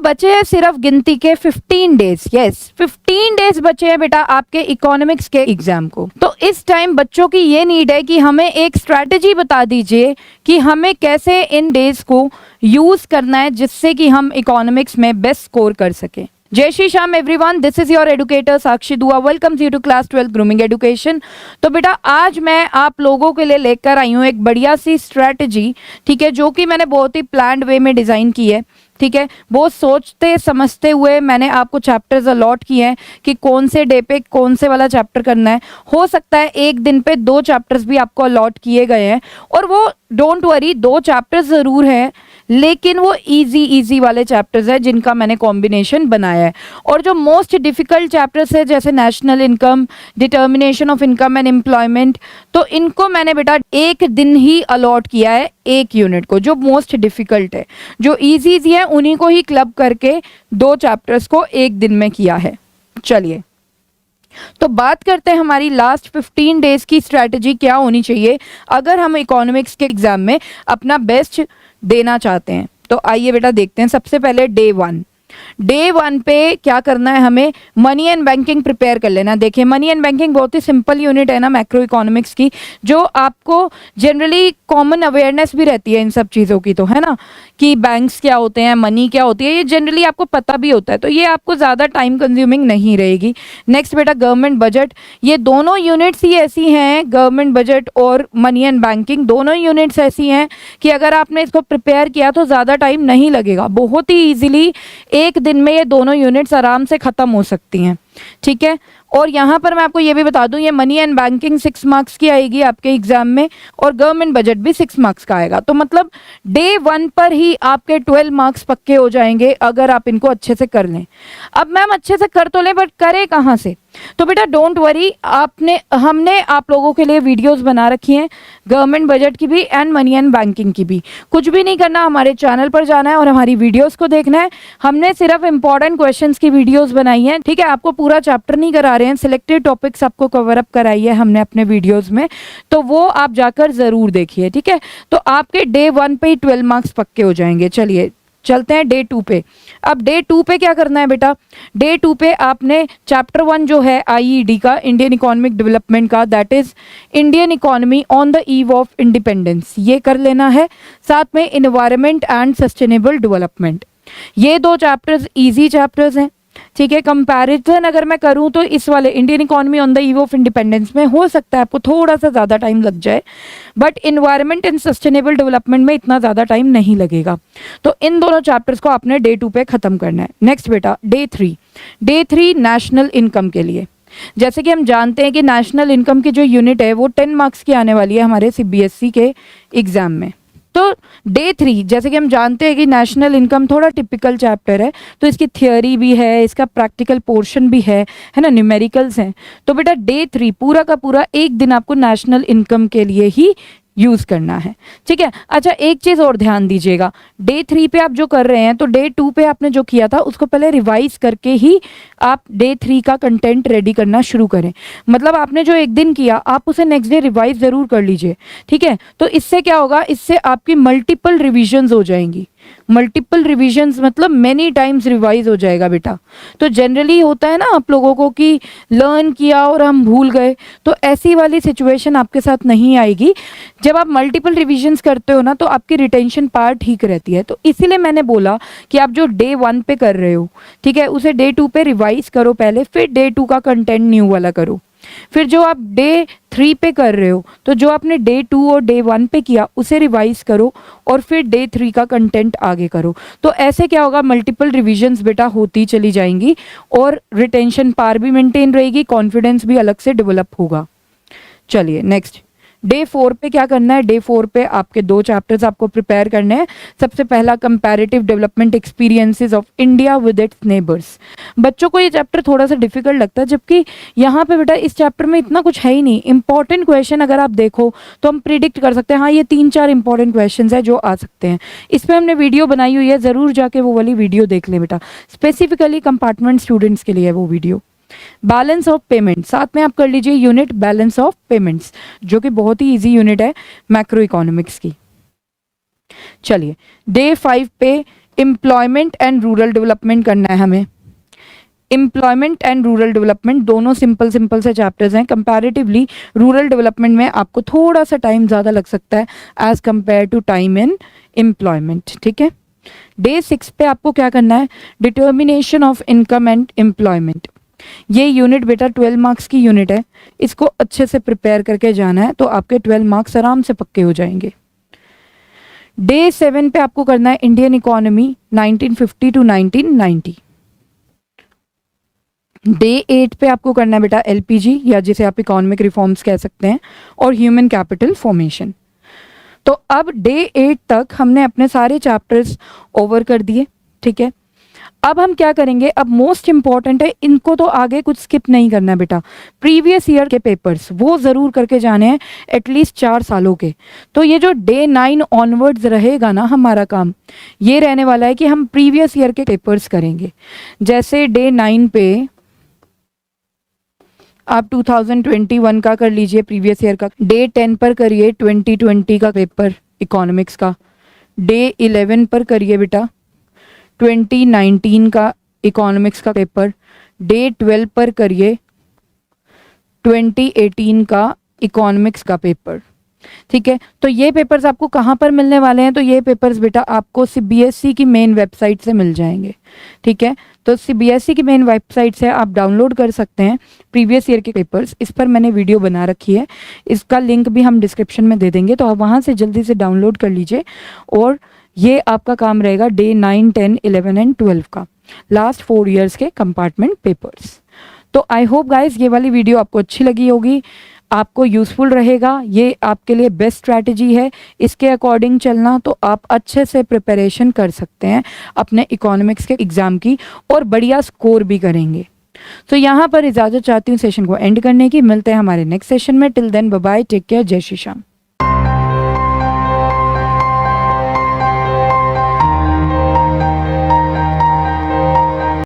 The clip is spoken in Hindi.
बचे हैं सिर्फ गिनती के 15 डेज। यस, 15 डेज बचे हैं बेटा आपके इकोनॉमिक्स के एग्जाम को। तो इस टाइम बच्चों की ये नीड है कि हमें एक स्ट्रैटेजी बता दीजिए कि हमें कैसे इन डेज को यूज करना है जिससे कि हम इकोनॉमिक्स में बेस्ट स्कोर कर सकें। Jai Shri Shyam everyone, this is your educator Sakshi Dua. Welcome you to class 12 grooming education. तो बेटा आज मैं आप लोगों के लिए लेकर आई हूँ एक बढ़िया सी स्ट्रैटेजी, ठीक है, जो कि मैंने बहुत ही प्लान्ड वे में डिज़ाइन की है। ठीक है, बहुत सोचते समझते हुए मैंने आपको चैप्टर्स अलॉट किए हैं कि कौन से डे पे कौन से वाला चैप्टर करना है। हो सकता है एक दिन पे 2 चैप्टर्स भी आपको अलॉट किए गए हैं, और वो डोंट वरी 2 चैप्टर्स ज़रूर हैं, लेकिन वो इजी वाले चैप्टर्स हैं जिनका मैंने कॉम्बिनेशन बनाया है। और जो मोस्ट डिफ़िकल्ट चैप्टर्स है जैसे national income, determination of income and employment, तो इनको मैंने बेटा एक दिन ही अलॉट किया है, एक यूनिट को। जो मोस्ट डिफ़िकल्ट है, जो इजी है, उन्हीं को ही क्लब करके 2 चैप्टर्स को एक दिन में किया है। चलिए तो बात करते हैं हमारी लास्ट 15 डेज की स्ट्रैटेजी क्या होनी चाहिए अगर हम इकोनॉमिक्स के एग्जाम में अपना बेस्ट देना चाहते हैं। तो आइए बेटा देखते हैं। सबसे पहले डे 1 पे क्या करना है, हमें मनी एंड बैंकिंग प्रिपेयर कर लेना। देखिए मनी एंड बैंकिंग बहुत ही सिंपल यूनिट है ना मैक्रो इकोनॉमिक्स की, जो आपको जनरली कॉमन अवेयरनेस भी रहती है इन सब चीज़ों की, तो है ना, कि बैंक्स क्या होते हैं, मनी क्या होती है, ये जनरली आपको पता भी होता है, तो ये आपको ज़्यादा टाइम कंज्यूमिंग नहीं रहेगी। नेक्स्ट बेटा गवर्नमेंट बजट, ये दोनों यूनिट्स ही ऐसी हैं, गवर्नमेंट बजट और मनी एंड बैंकिंग दोनों यूनिट्स ऐसी हैं कि अगर आपने इसको प्रिपेयर किया तो ज़्यादा टाइम नहीं लगेगा, बहुत ही ईजिली एक दिन में ये दोनों यूनिट्स आराम से ख़त्म हो सकती हैं। ठीक है, और यहाँ पर मैं आपको ये भी बता दूं, ये मनी एंड बैंकिंग 6 मार्क्स की आएगी आपके एग्जाम में, और गवर्नमेंट बजट भी 6 मार्क्स का आएगा। तो मतलब डे 1 पर ही आपके 12 मार्क्स पक्के हो जाएंगे अगर आप इनको अच्छे से कर लें। अब मैम अच्छे से कर तो लें, बट करें कहाँ से? तो बेटा डोंट वरी, हमने आप लोगों के लिए वीडियोस बना रखी हैं, गवर्नमेंट बजट की भी एंड मनी एंड बैंकिंग की भी। कुछ भी नहीं करना, हमारे चैनल पर जाना है और हमारी वीडियोस को देखना है। हमने सिर्फ इंपॉर्टेंट क्वेश्चंस की वीडियोस बनाई हैं, ठीक है, आपको पूरा चैप्टर नहीं करा रहे हैं, सिलेक्टेड टॉपिक्स आपको कवर अप कराई है हमने अपने वीडियोस में, तो वो आप जाकर ज़रूर देखिए। ठीक है, तो आपके डे 1 पे ही 12 मार्क्स पक्के हो जाएंगे। चलिए चलते हैं डे 2 पे। अब डे 2 पे क्या करना है बेटा, डे 2 पे आपने चैप्टर 1 जो है आईईडी का, इंडियन इकोनॉमिक डेवलपमेंट का, that is Indian economy on the eve of independence, ये कर लेना है। साथ में एनवायरनमेंट एंड सस्टेनेबल डेवलपमेंट, ये 2 चैप्टर्स इजी चैप्टर्स हैं। ठीक है, कंपैरिजन अगर मैं करूं तो इस वाले Indian economy on the eve of independence में हो सकता है आपको थोड़ा सा ज़्यादा टाइम लग जाए, but environment and sustainable development में इतना ज़्यादा टाइम नहीं लगेगा। तो इन दोनों चैप्टर्स को आपने डे 2 पे ख़त्म करना है। नेक्स्ट बेटा डे 3 नेशनल इनकम के लिए। जैसे कि हम जानते हैं कि नेशनल इनकम की जो यूनिट है वो 10 मार्क्स की आने वाली है हमारे सीबीएसई के एग्ज़ाम में। तो डे 3 जैसे कि हम जानते हैं कि नेशनल इनकम थोड़ा टिपिकल चैप्टर है, तो इसकी थियोरी भी है, इसका प्रैक्टिकल पोर्शन भी है ना, न्यूमेरिकल्स हैं। तो बेटा डे 3 पूरा का पूरा एक दिन आपको नेशनल इनकम के लिए ही यूज़ करना है। ठीक है, अच्छा एक चीज़ और ध्यान दीजिएगा, डे 3 पे आप जो कर रहे हैं तो डे 2 पे आपने जो किया था उसको पहले रिवाइज करके ही आप डे 3 का कंटेंट रेडी करना शुरू करें। मतलब आपने जो एक दिन किया आप उसे नेक्स्ट डे रिवाइज ज़रूर कर लीजिए। ठीक है, तो इससे क्या होगा, इससे आपकी मल्टीपल रिविजन्स हो जाएंगी। मल्टीपल रिविजन्स मतलब मेनी टाइम्स रिवाइज हो जाएगा बेटा। तो जनरली होता है ना आप लोगों को कि लर्न किया और हम भूल गए, तो ऐसी वाली सिचुएशन आपके साथ नहीं आएगी। जब आप मल्टीपल रिविजन्स करते हो ना तो आपकी रिटेंशन पावर ठीक रहती है। तो इसीलिए मैंने बोला कि आप जो डे 1 पे कर रहे हो, ठीक है, उसे डे 2 पे रिवाइज करो पहले, फिर डे 2 का कंटेंट न्यू वाला करो। फिर जो आप डे 3 पे कर रहे हो तो जो आपने डे 2 और डे 1 पे किया उसे रिवाइज करो, और फिर डे 3 का कंटेंट आगे करो। तो ऐसे क्या होगा, मल्टीपल रिविजन्स बेटा होती चली जाएंगी और रिटेंशन पावर भी मेंटेन रहेगी, कॉन्फिडेंस भी अलग से डेवलप होगा। चलिए नेक्स्ट डे 4 पे क्या करना है। डे 4 पे आपके 2 चैप्टर्स आपको प्रिपेयर करने हैं। सबसे पहला comparative development experiences of India with its neighbours. बच्चों को ये चैप्टर थोड़ा सा डिफिकल्ट लगता है, जबकि यहाँ पे बेटा इस चैप्टर में इतना कुछ है ही नहीं। इंपॉर्टेंट क्वेश्चन अगर आप देखो तो हम प्रिडिक्ट कर सकते हैं, हाँ ये 3-4 इंपॉर्टेंट क्वेश्चन है जो आ सकते हैं। इस पर हमने वीडियो बनाई हुई है, ज़रूर जाके वो वाली वीडियो देख लें बेटा, स्पेसिफिकली कंपार्टमेंट स्टूडेंट्स के लिए है वो वीडियो। बैलेंस ऑफ पेमेंट साथ में आप कर लीजिए यूनिट बैलेंस ऑफ पेमेंट्स, जो कि बहुत ही इजी यूनिट है मैक्रो इकोनॉमिक्स की। चलिए डे 5 पे एम्प्लॉयमेंट एंड रूरल डेवलपमेंट करना है हमें। एम्प्लॉयमेंट एंड रूरल डेवलपमेंट दोनों सिंपल सिंपल से चैप्टर्स हैं। कंपैरेटिवली रूरल डेवलपमेंट में आपको थोड़ा सा टाइम ज़्यादा लग सकता है as compare to time in employment, ठीक है। डे 6 पे आपको क्या करना है, determination of income and employment. ये यूनिट बेटा 12 मार्क्स की यूनिट है, इसको अच्छे से प्रिपेयर करके जाना है तो आपके 12 मार्क्स आराम से पक्के हो जाएंगे। डे 7 पे आपको करना है इंडियन इकोनॉमी 1950 टू 1990। डे 8 पे आपको करना है बेटा एलपीजी या जिसे आप इकोनॉमिक रिफॉर्म्स कह सकते हैं और ह्यूमन कैपिटल फॉर्मेशन। तो अब डे 8 तक हमने अपने सारे चैप्टर्स ओवर कर दिए, ठीक है। अब हम क्या करेंगे, अब मोस्ट इंपॉर्टेंट है, इनको तो आगे कुछ स्किप नहीं करना है बेटा। प्रीवियस ईयर के पेपर्स वो ज़रूर करके जाने हैं, एटलीस्ट 4 सालों के। तो ये जो डे 9 ऑनवर्ड्स रहेगा ना हमारा काम, ये रहने वाला है कि हम प्रीवियस ईयर के पेपर्स करेंगे। जैसे डे 9 पे आप 2021 का कर लीजिए प्रीवियस ईयर का। डे 10 पर करिए 2020 का पेपर इकोनॉमिक्स का। डे 11 पर करिए बेटा 2019 का इकोनॉमिक्स का पेपर। डे 12 पर करिए 2018 का इकोनॉमिक्स का पेपर, ठीक है। तो ये पेपर्स आपको कहाँ पर मिलने वाले हैं, तो ये पेपर्स बेटा आपको सीबीएसई की मेन वेबसाइट से मिल जाएंगे, ठीक है। तो सीबीएसई की मेन वेबसाइट से आप डाउनलोड कर सकते हैं प्रीवियस ईयर के पेपर्स। इस पर मैंने वीडियो बना रखी है, इसका लिंक भी हम डिस्क्रिप्शन में दे देंगे, तो आप वहाँ से जल्दी से डाउनलोड कर लीजिए। और ये आपका काम रहेगा डे 9, 10, 11 एंड 12 का, लास्ट 4 ईयर्स के कंपार्टमेंट पेपर्स। तो आई होप गाइज ये वाली वीडियो आपको अच्छी लगी होगी, आपको यूज़फुल रहेगा। ये आपके लिए बेस्ट स्ट्रैटेजी है, इसके अकॉर्डिंग चलना तो आप अच्छे से प्रिपरेशन कर सकते हैं अपने इकोनॉमिक्स के एग्ज़ाम की और बढ़िया स्कोर भी करेंगे। तो यहाँ पर इजाज़त चाहती हूँ सेशन को एंड करने की। मिलते हैं हमारे नेक्स्ट सेशन में। Till then bye bye, take care, जय श्री श्याम।